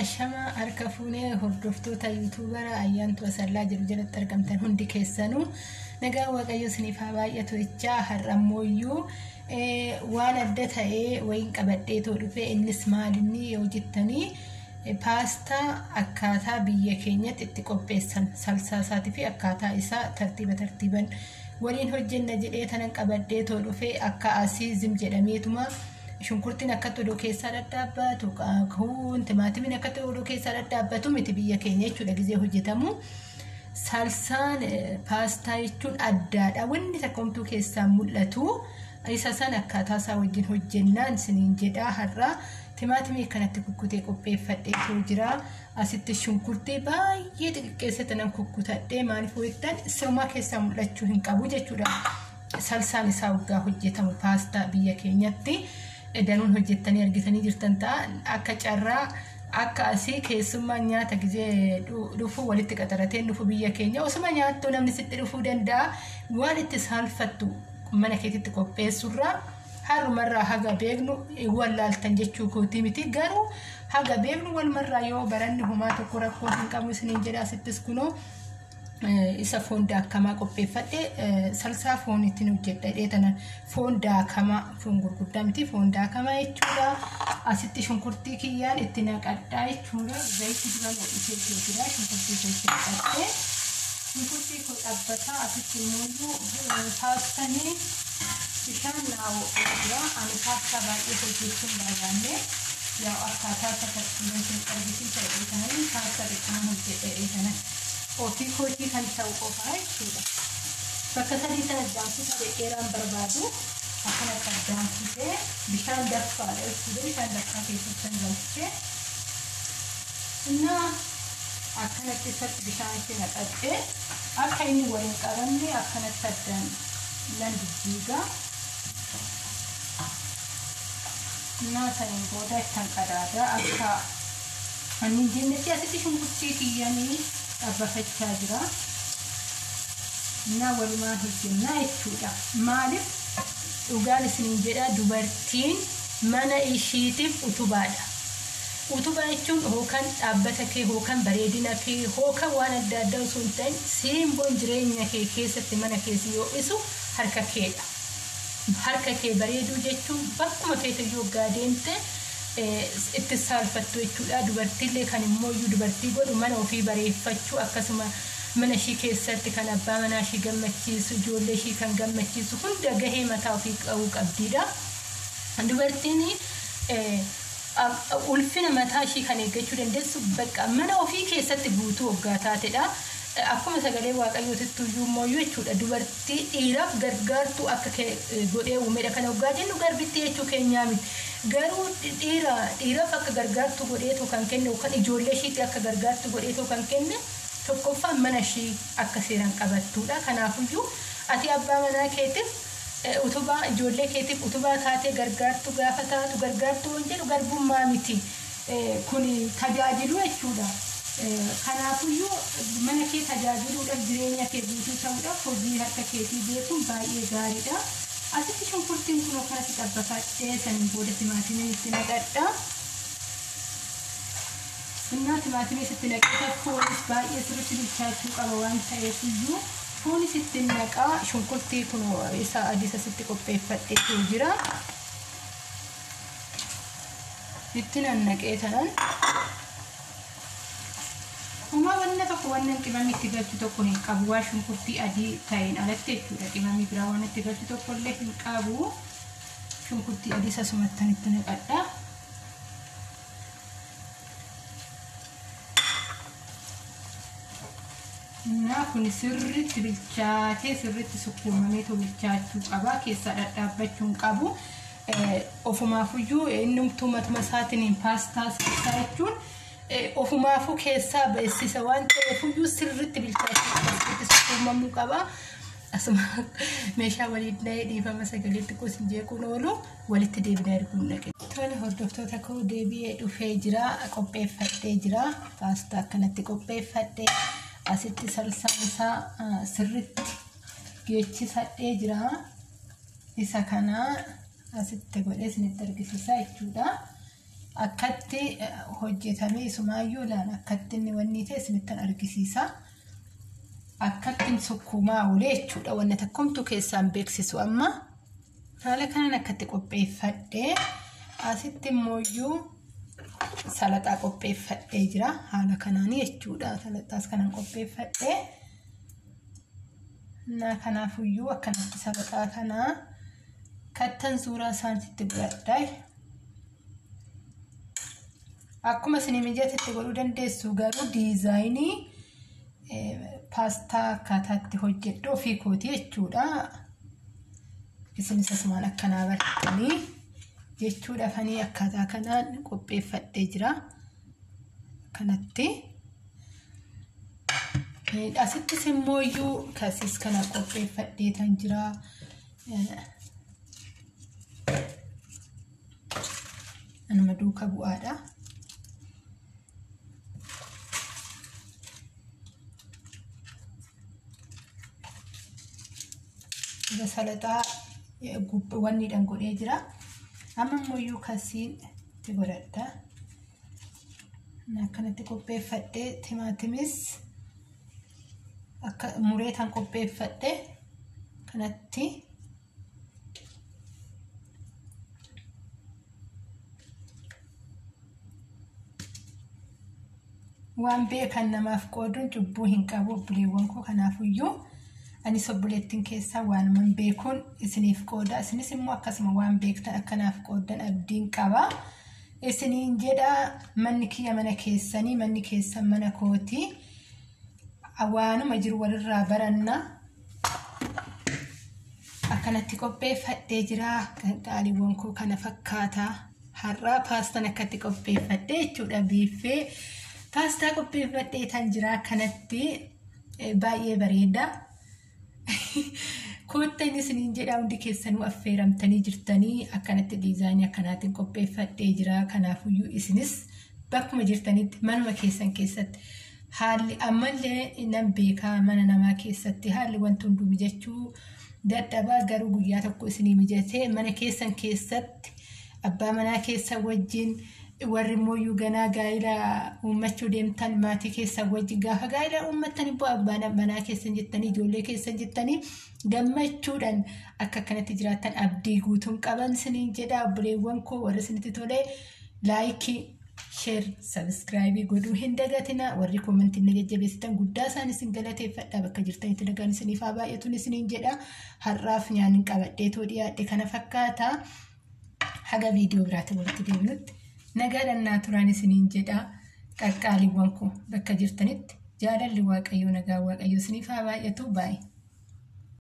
Ashama harka fuunee hordoftoota yuutuubara ayyaantu asallaa jiru jalatti argamtan hundi keessanuu nagaa waaqayyo isiniif haa baay'atu jechaa har'ammoo waan adda ta'ee wayin qabadhee too dhufee innis maalinni yoo jettanii paastaa akkaataa biyya keenyatti itti qopheessan salsaasaati fi akkaataa isaa tartiiban waliin hojjenna jedhee tanan qabadhee too dhufee akka asiizim jedhameetuma shunkurtiin akka todoo keessaa dadhaabatu kun timaatimiin akka todoo keessaa dadhaabatu miti biyya keenya jechuudha gizee hojjetamu salsaan paastaa jechuun addaadha wanni takkomtuu keessaa mul'atu isa san akkaataa isaa wajjin hojjennaan isiniin jedhaa har'a timaatimii kanatti kukkutee qopheeffadhee jira asitti shunkurtii baay'ee xixiqqeessee nan kukkutadhee maaliif wettan sirmaa keessaa mul'achuu hin qabu jechuudha salsaan isaa waggaa hojjetamu paastaa biyya keenyatti danuun hojjettanii argitanii jirtan ta'a akka carraa akka asii keessummaa nyaata gizee dhufuu walitti qaxarateen dhufu biyya keenya osuma nyaattuu namni sitti dhufuu danda'a waan itti saalfattu mana keetitti qopheessurraa harumarraa haga beeknu wallaaltan jechuu kootii miti garuu haga beeknu walmarraa yoo baranni homaa tokko rakkoo hin qabu isiniin jedha asittis kunoo isa foon daakamaa qopheeffadhe salsaa fooniitiin hojjedhadhee tanan foon daakamaa foon gurguddaa miti foon daakamaa jechuudha asitti shunkurtii kiyyaan itti naqadhaa jechuudha zayitii dibama ishee jira shunkurtii ishee naqadhee shunkurtii koo dhaabbataa asitti immoo paastanii bishaan naa'oo jira ani paastaa baay'ee hojjechuun barbaanne yaa akkaataa sakattiileen argisiisa jedhee tanan paastaa xiqqaan hojjedhee tanan ofii kootii kan ta'u qofaa jechuudha. Bakka sadii sana addaamsisa dheeraan barbaadu akkanatti addaamsisee bishaan daffaadha jechuudha. Bishaan daffaa keessatti galchee innaa akkanatti isatti bishaan itti naqadhee akka inni waliin qabamne akkanatti addaan nan jijjiiga. Innaa saniin booda ittiin qadaadaa akka anniin jennetti asitti shunkurtii kiyyanii dhaabbatachaa jira. Na walumaan hojjennaa jechuudha. Maaliif dhugaan isiniin jedha dubartiin mana ishiitiif utubaadha. Utubaa jechuun hookan dhaabbata kee hookan bareedina kee hookan waan adda addaa osoo hin ta'in simboon jireenya kee keessatti mana keessi yoo isu harka keedha. Harka kee bareeduu jechuun bakkuma keessa yoggaa deemte itti saalfattu jechuudha. Dubartiillee kan immoo dubartii godhu mana ofii bareeffachuu akkasuma mana ishii keessatti kan abbaa manaa ishii gammachiisu ijoollee ishii kan gammachiisu hunda gahee mataa ofii qabu qabdiidha. Dubartiin ulfina mataa ishii kan eeggachuu dandeessu bakka mana ofii keessatti guutuu waggaa taatedha. Akkuma sagalee waaqayyootitti iyyuu jechuudha dubartii dhiiraaf gargaartuu akka godhee uumedha kan waggaa jennu garbitti jechuu keenyaa miti. Garuu dhiiraaf akka gargaartuu godheetu kan kenne kan ijoollee ishiitti akka gargaartuu godheetu kan kenne tokkoffaan mana ishii akka seeran qabattuudha. Kanaafiyyuu ati abbaa manaa keetiif utubaa ijoollee keetiif utubaa taatee gargaartuu gaafa taatu gargaartuu waan jedhu garbummaa miti kun tajaajilu jechuudha. Kanaafiyyuu mana kee tajaajiluudhaaf jireenya kee guutuu ta'uudhaaf hojii harka keetii beekuun baay'ee gaariidha. Asitti shunkurtiin kun akkanatti dhaabbatee saniin booda timaatimiin itti naqadha. Innaa timaatimiin itti naqee foonis baay'ee sirriitti bilchaachuu qaba waan ta'eef iyyuu foonis itti naqaa shunkurtii kun isa adii asitti qopheeffadhee jira. Itti naqee tanan Uma wanna tokko wannan qimamni itti galchu tokko hin qabu waa shunkurtii adii ta'een alatti jechuudha. Qimamni biraa waan itti galchu tokko illee hin qabu. Shunkurtii adii sasumattan itti naqadha. Innaa kun sirriitti bilchaatee sirriitti sukkuumamee bilchaachuu qaba. Keessaa dhadhaabbachuu hin qabu. Ofumaafuyyuu innumtuu matuma isaatiin paastaa salsaa jechuun ofumaafu keessaa beeksisa waan ta'eefuyyuu sirriitti bilchaachuu sukkuumamuu qaba. Asuma meeshaa waliin dhiifama sagaleetti qosin jeequun oolu walitti deebinee arguun dhaqe. Tola hordoftoota koo deebi'ee dhufee jira qopheeffadhee jira paastaa akkanatti qopheeffadhee asitti salsaan isaa sirriitti geechisadhee jira. Isa kana asitti godhee isinitti argisiisaa jechuudha. akkatti hojjetamee sumaayyuu laan akkatti inni wanni ta'e isinittan argisiisa. Akkatti sukkuumaa olee jechuudha wanna takkumtu keessaan beeksisu amma haala kanaan akkatti qopheeffadhee asitti immoo salaxaa qopheeffadhee jira haala kanaan jechuudha. Salaxaas kanaan qopheeffadhee na kanaafuyyuu akkanatti salaxaa kanaa kattan suuraa isaanitti godhadhaa. Akkuma isin mijatetti godhuu dandeessu garuu diizaayinii paastaa akkaataatti hojjedhu ofii kooti jechuudha. Isinis asumaan akkanaa bartanii jechuudha fanii akkaataa kanaan qopheeffadhee jira. Kanatti asittis immoo kasis kana qopheeffadhee tan jira. Anuma duuka bu'aadha. Salaxaa wanni dhan godhee jira. Amma immoo kasiin itti godhadha. Akkanatti qopheeffadhee timaatimis akka muree tan qopheeffadhee kanatti waan beekan namaaf qooduun cubbuu hin qabu obboleewwan koo. Kanaafuyyuu ani obboleettiin keessaa waan man beekuun isiniif qooda. Isinis immoo akkasuma waan beektan akkanaaf qoodan abdiin qaba. Isiniin jedha manni kiyya mana keessanii manni keessan mana kooti. Waanuma jiru walirraa baranna. Akkanatti qopheeffadhee jira. Qaaliiwwan koo kana fakkaata. Har'aa paastaan akkatti qopheeffadhee jechuudha. Biiffee paastaa qopheeffadhee tan jira. Kanatti baay'ee bareeda. Koottan isiniin jedha hundi keessanuu affeeramtanii jirtanii akkanatti diizaayinii akkanaatiin qopheeffadhee jira. Kanaafuyyuu isinis bakkuma jirtanitti manuma keessan keessatti haalli ammallee nan beekaa mana namaa keessatti haalli wanti hunduu mijachuu dadhabaa garuu guyyaa tokko isinii mijatee mana keessan keessatti abbaa manaa keessa wajjin warri immoo ganaa gaa'ila uummachuu deemtan maatii keessan wajjin gaafa gaa'ila uummattan immoo abbaa manaa keessan jettanii ijoollee keessan jettanii gammachuudhaan akka kanatti jiraattan abdii guutuun qaban isiniin jedha. Obboleewwan koo warra isinitti tole laayikii sheer sabskraayibii godhuu hin dagatina. Warri koomentii na jajjabeessitan guddaa isaan isin galateeffadha. Bakka jirtanitti nagaan isiniif haa baay'atuun isiniin jedha. Har'aaf nyaanni qabadheetoo dhiyaadhe kana fakkaata. Haga viidiyoo biraatti walitti deebinutti nagaadhaan naa turaan isiniin jedha. Qaqqaaliiwwan koo bakka jirtanitti jaalalli waaqayyoo nagaa waaqayyoo isiniif haa baay'atu. Baay'ee.